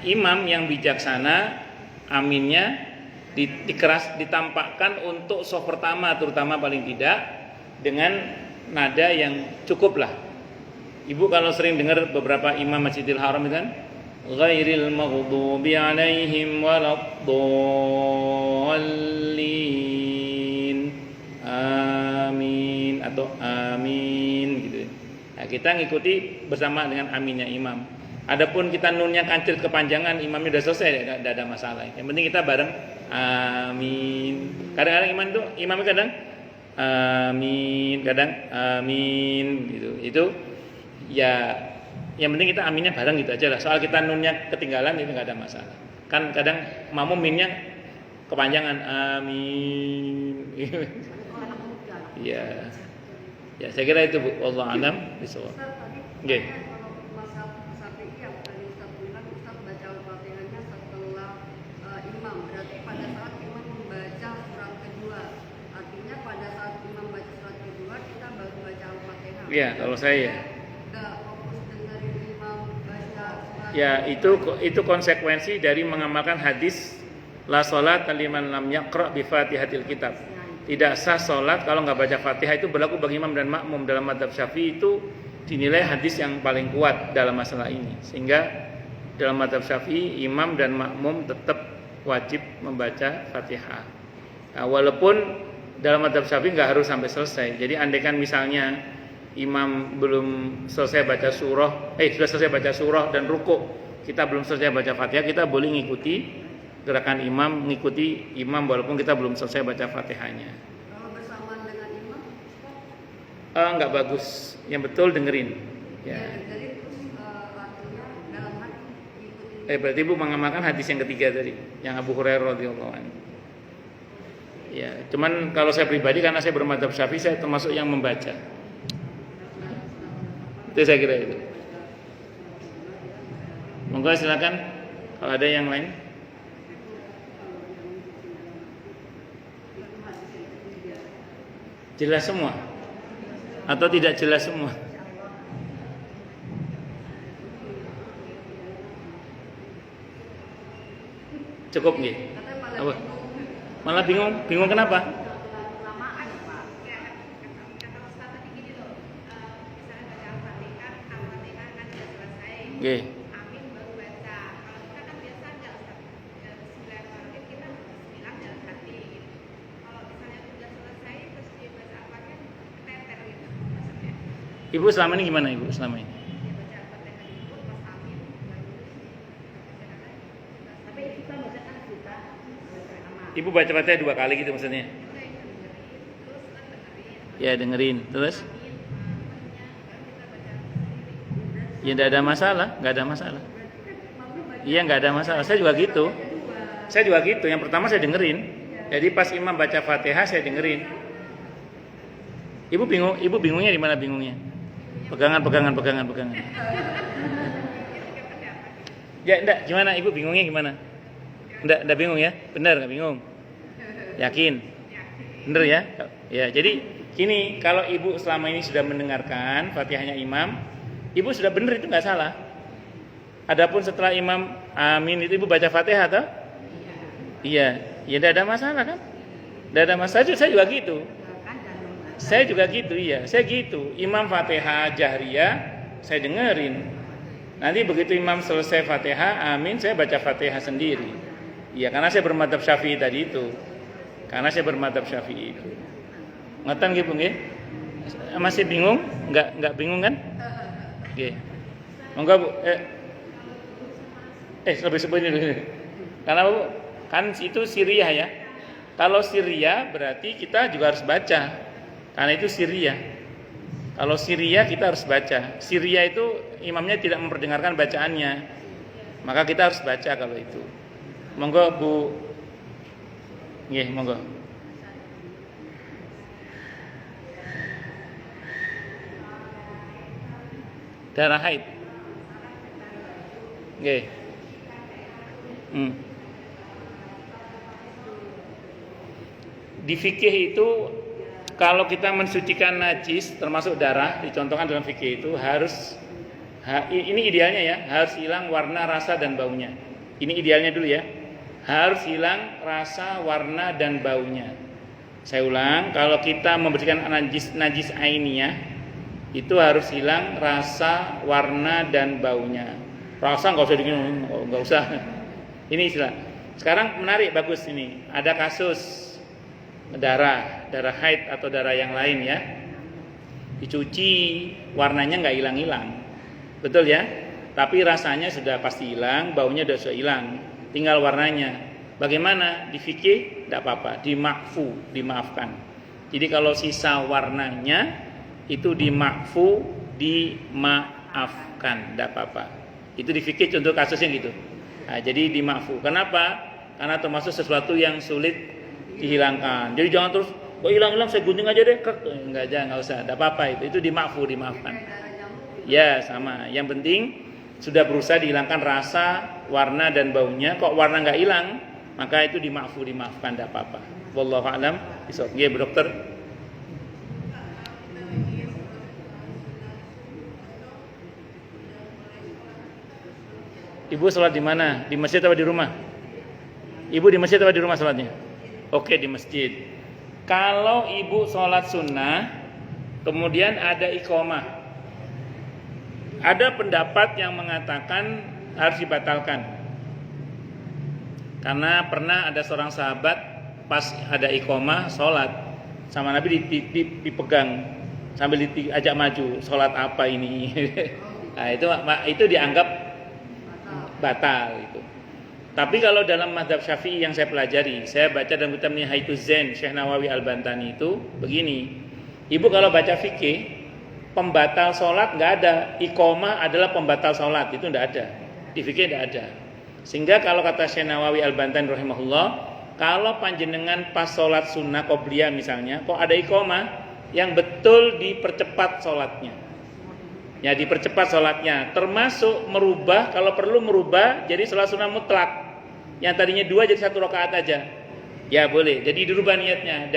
imam yang bijaksana aminnya ditampakkan untuk shaf pertama terutama paling tidak dengan nada yang cukup lah. Ibu kalau sering dengar beberapa imam Masjidil Haram itu kan ghairil maghdubi alaihim waladdallin amin atau amin gitu. Nah, kita ngikuti bersama dengan aminnya imam. Adapun kita nunnya kancil kepanjangan, imamnya udah selesai, tidak ada masalah. Yang penting kita bareng amin. Kadang-kadang imamnya kadang amin, kadang amin gitu. Itu ya yang penting kita aminnya bareng gitu aja lah. Soal kita nunnya ketinggalan itu nggak ada masalah. Kan kadang makmum minnya kepanjangan amin. Ya. Ya, saya kira itu Bu. Wallahu a'lam bishawab. Nggih. Ya, kalau saya ya itu konsekuensi dari mengamalkan hadis la salat liman lam yaqra bi Fatihatil kitab. Tidak sah salat kalau enggak baca Fatihah. Itu berlaku bagi imam dan makmum. Dalam mazhab Syafi'i itu dinilai hadis yang paling kuat dalam masalah ini. Sehingga dalam mazhab Syafi'i imam dan makmum tetap wajib membaca Fatihah. Nah, walaupun dalam mazhab Syafi'i enggak harus sampai selesai. Jadi andaikan misalnya imam belum selesai baca surah, sudah selesai baca surah dan rukuk, kita belum selesai baca Fatihah, kita boleh ngikuti gerakan imam, ngikuti imam walaupun kita belum selesai baca Fatihahnya. Kalau bersamaan dengan imam, enggak bagus. Yang betul dengerin. Ya. Dengerin terus artinya dalam hati ikutin. Berarti Ibu mengamalkan hadis yang ketiga tadi, yang Abu Hurairah radhiyallahu anhu. Ya, cuman kalau saya pribadi karena saya bermadzhab Syafi'i, saya termasuk yang membaca. Itu saya kira itu. Monggo silakan kalau ada yang lain. Jelas semua atau tidak jelas semua? Cukup nggih? Apa? Malah bingung? Bingung kenapa? Nggih. Amin baru baca. Kalau kita kan biasa enggak Ustaz. Bismillahirrahmanirrahim kita bismillah dalam hati. Kalau misalnya sudah selesai terus dibaca apa kan keteter gitu maksudnya. Ibu selama ini gimana Ibu selama ini? Dia baca Fatihah dulu pas amin baru Tapi itu kan bacakan kita Ibu baca Fatihah 2 kali gitu maksudnya? Ya dengerin. Terus? Ya tidak ada masalah, nggak ada masalah. Iya nggak ada masalah. Saya juga gitu. Yang pertama saya dengerin. Jadi pas imam baca Fatihah saya dengerin. Ibu bingung. Ibu bingungnya di mana bingungnya? Pegangan. Ya enggak. Gimana? Ibu bingungnya gimana? Enggak bingung ya? Benar nggak bingung? Yakin? Bener ya? Ya. Jadi gini, kalau ibu selama ini sudah mendengarkan Fatihahnya imam, ibu sudah benar, itu nggak salah. Adapun setelah imam amin itu ibu baca Fatihah atau? Iya, ya tidak ada masalah kan? Tidak ada masalah. Saya juga gitu. Iya. Saya gitu. Imam Fatihah jahriyah, saya dengerin. Nanti begitu imam selesai Fatihah, amin, saya baca Fatihah sendiri. Iya, karena saya bermadzhab Syafi'i tadi itu. Ngoten gitu nggih? Masih bingung? Enggak bingung kan? Oke. Monggo Bu. Sebut dulu. Karena Bu, kan itu Syria ya. Kalau Syria berarti kita juga harus baca. Karena itu Syria. Kalau Syria kita harus baca. Syria itu imamnya tidak memperdengarkan bacaannya. Maka kita harus baca kalau itu. Monggo Bu. Nggih, monggo. Darah haid. Nggih. Di fikih itu kalau kita mensucikan najis termasuk darah, dicontohkan dalam fikih itu harus ini idealnya ya, harus hilang warna, rasa dan baunya. Ini idealnya dulu ya. Harus hilang rasa, warna dan baunya. Saya ulang, kalau kita membersihkan najis ainiyah itu harus hilang rasa, warna dan baunya. Rasa nggak usah digini, nggak usah. Ini istilah. Sekarang menarik, bagus ini. Ada kasus darah haid atau darah yang lain ya. Dicuci, warnanya nggak hilang-hilang, betul ya? Tapi rasanya sudah pasti hilang, baunya sudah hilang, tinggal warnanya. Bagaimana? Di fikih tidak apa-apa, dimaafkan. Jadi kalau sisa warnanya itu dimaafkan, tidak apa-apa. Itu di fikih contoh kasusnya gitu. Nah, jadi dimaafkan. Kenapa? Karena termasuk sesuatu yang sulit dihilangkan. Jadi jangan terus, kok hilang-hilang saya gunting aja deh. Enggak usah, tidak apa-apa itu dimaafkan. Ya sama. Yang penting sudah berusaha dihilangkan rasa, warna dan baunya. Kok warna nggak hilang, maka itu dimaafkan, tidak apa-apa. Wallahu a'lam. Ya, Bu Dokter. Ibu sholat di mana? Di masjid atau di rumah? Ibu di masjid atau di rumah sholatnya? Oke, di masjid. Kalau ibu sholat sunnah, kemudian ada iqomah, ada pendapat yang mengatakan harus dibatalkan. Karena pernah ada seorang sahabat pas ada iqomah sholat sama Nabi dipegang sambil diajak maju, sholat apa ini? Nah, itu dianggap batal itu. Tapi kalau dalam mazhab Syafi'i yang saya pelajari, saya baca dalam kitab Nihayatul Zain Syekh Nawawi Al-Bantani itu begini. Ibu kalau baca fikih, pembatal sholat nggak ada, iqomah adalah pembatal sholat, itu nggak ada. Di fikih nggak ada. Sehingga kalau kata Syekh Nawawi Al-Bantani rahimahullah, kalau panjenengan pas sholat sunnah qobliyah misalnya, kok ada iqomah, yang betul dipercepat sholatnya. Ya, dipercepat sholatnya, termasuk merubah, kalau perlu merubah jadi sholat sunnah mutlak, yang tadinya 2 jadi 1 rakaat aja, ya boleh. Jadi dirubah niatnya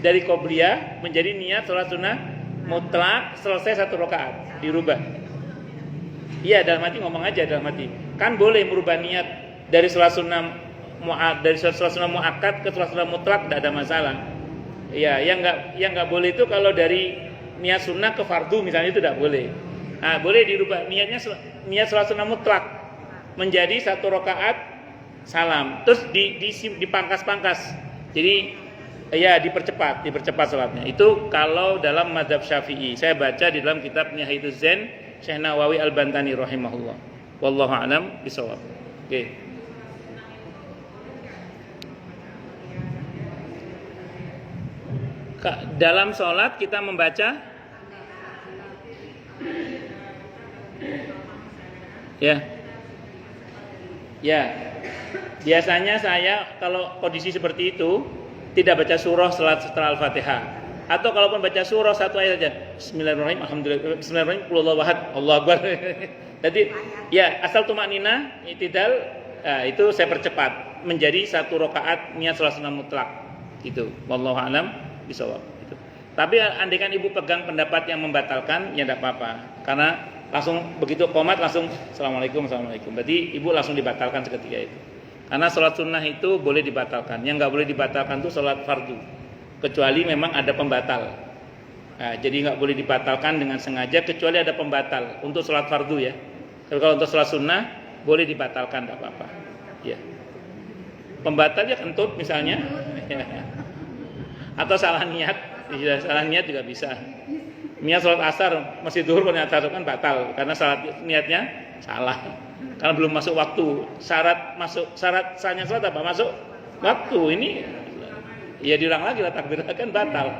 dari qobliyah menjadi niat sholat sunnah mutlak, selesai 1 rakaat, dirubah. Iya, dalam hati ngomong aja, dalam hati kan boleh merubah niat dari sholat sunnah muakkad ke sholat sunnah mutlak, tidak ada masalah. Iya, yang nggak boleh itu kalau dari niat sunnah ke fardu misalnya, itu tidak boleh. Nah, boleh dirubah niat sholat sunnah mutlak menjadi 1 rakaat salam, terus dipangkas-pangkas. Jadi ya dipercepat sholatnya. Itu kalau dalam mazhab Syafi'i. Saya baca di dalam kitab Nihayatul Zain Syekh Nawawi Al-Bantani rahimahullah. Wallahu a'lam bishawab. Oke. Dalam sholat kita membaca ya, biasanya saya kalau kondisi seperti itu tidak baca surah setelah Al-Fatihah, atau kalaupun baca surah 1 ayat saja, Bismillahirrahmanirrahim, Alhamdulillah, Bismillahirrahmanirrahim, Qul Huwallahu ahad, Allahu akbar. Jadi ya asal tumakninah, i'tidal, itu saya percepat menjadi 1 rakaat niat sholat sunnah mutlak gitu. Wallahu a'lam bishawab. Gitu. Tapi andaikan ibu pegang pendapat yang membatalkan, ya tidak apa-apa, karena langsung begitu qomat langsung assalamualaikum. Berarti ibu langsung dibatalkan seketika itu. Karena sholat sunnah itu boleh dibatalkan. Yang nggak boleh dibatalkan itu sholat fardu, kecuali memang ada pembatal. Nah, jadi nggak boleh dibatalkan dengan sengaja kecuali ada pembatal untuk sholat fardu ya. Tapi kalau untuk sholat sunnah boleh dibatalkan, tidak apa-apa. Ya. Pembatal ya kentut misalnya, atau salah niat. Salah niat juga bisa. Niat sholat asar masih zuhur, kalau niat asar kan batal karena niatnya salah. Karena belum masuk waktu. Syarat sahnya sholat apa? Masuk waktu. Ini ya diulang lagi lah, takbir kan batal.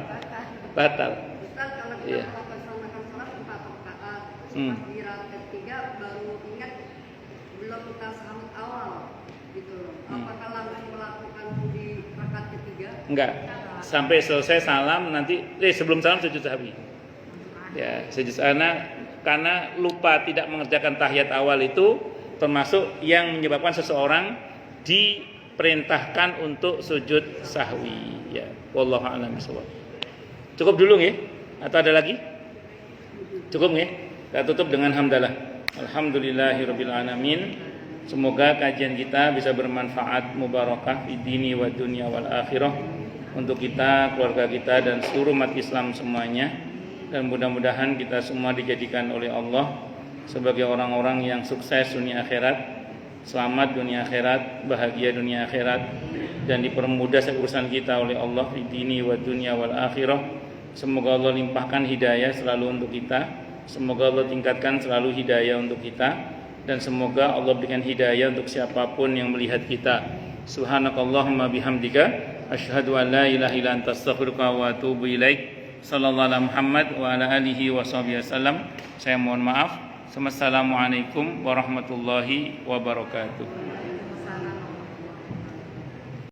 Ustaz, kalau kita melaksanakan sholat 4 rakaat, di rakaat ketiga baru ingat belum tasahud awal gitu. Apakah langsung melakukan di rakaat ketiga? Enggak. Sampai selesai salam nanti sebelum salam sujud sahwi. Ya, sujud karena lupa tidak mengerjakan tahiyat awal itu termasuk yang menyebabkan seseorang diperintahkan untuk sujud sahwi. Ya, wallahu a'lam bishawab. Cukup dulu nggih? Atau ada lagi? Cukup nggih? Kita tutup dengan hamdalah. Alhamdulillahirabbil alamin. Semoga kajian kita bisa bermanfaat, mubarakah di dini wa dunya wal akhirah untuk kita, keluarga kita dan seluruh umat Islam semuanya. Dan mudah-mudahan kita semua dijadikan oleh Allah sebagai orang-orang yang sukses dunia akhirat, selamat dunia akhirat, bahagia dunia akhirat, dan dipermudah urusan kita oleh Allah di dini wa dunya wal akhirah. Semoga Allah limpahkan hidayah selalu untuk kita. Semoga Allah tingkatkan selalu hidayah untuk kita. Dan semoga Allah berikan hidayah untuk siapapun yang melihat kita. Subhanakallahumma bihamdika asyhadu an la ilaha illa anta astaghfiruka wa atubu ilaik. Sallallahu alaihi Muhammad wa ala alihi wa sahbihi wasallam. Saya mohon maaf. Wassalamualaikum warahmatullahi wabarakatuh.